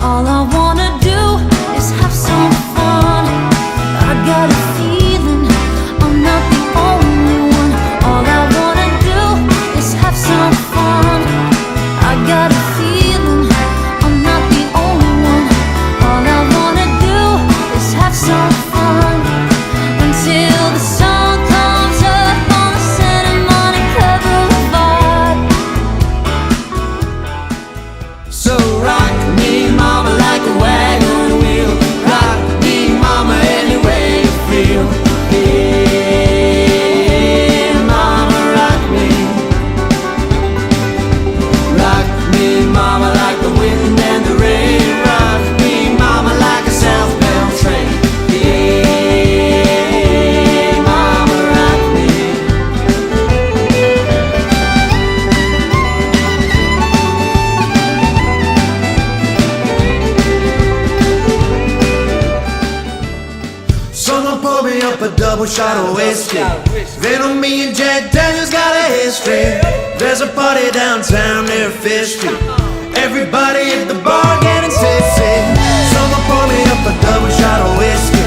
All I wanna do is have some fun. I got a feeling I'm not the only one. All I wanna do is have some fun. I got a feeling I'm not the only one. All I wanna do is have some fun until the sun comes up on the Santa Monica Boulevard. So rock me, mama, like a wagon wheel. Rock me, mama, any way you feel. Yeah, mama, rock me. Rock me, mama, like the wind and the rain. Rock me, mama, like a southbound train. Yeah, mama, rock me. Someone pour me up a double shot of whiskey. Venom, me and Jack Daniels got a history. There's a party downtown near Fifth Street. Everybody at the bar getting tipsy. Someone pour me up a double shot of whiskey.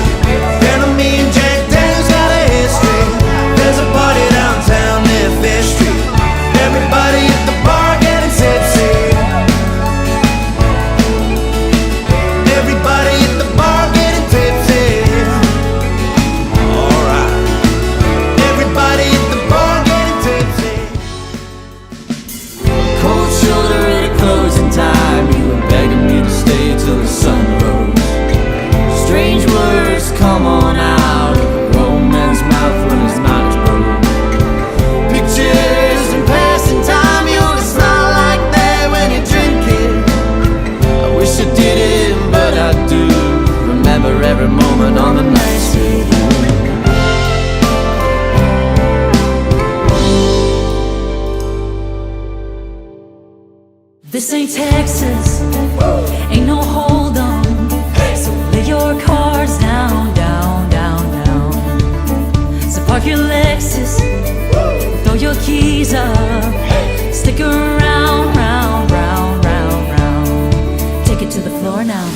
Venom, me and Jack Daniels got a history. There's a party downtown near Fifth Street. Everybody at the bar getting tipsy. Everybody at the bar getting tipsy. Alright. Everybody at the bar getting tipsy. Cold shoulder at a closing time. You were begging me to stay till the sun rose. Strange words come on out of a grown man's mouth when his mind is broke. Pictures and passing time. You only smile like that when you drink it. I wish I didn't, but I do. Remember every moment on the nights with you. This ain't Texas, ain't no hold on. So lay your cards down, down, down, down. So park your Lexus, throw your keys up. Stick around, round, round, round, round. Take it to the floor now.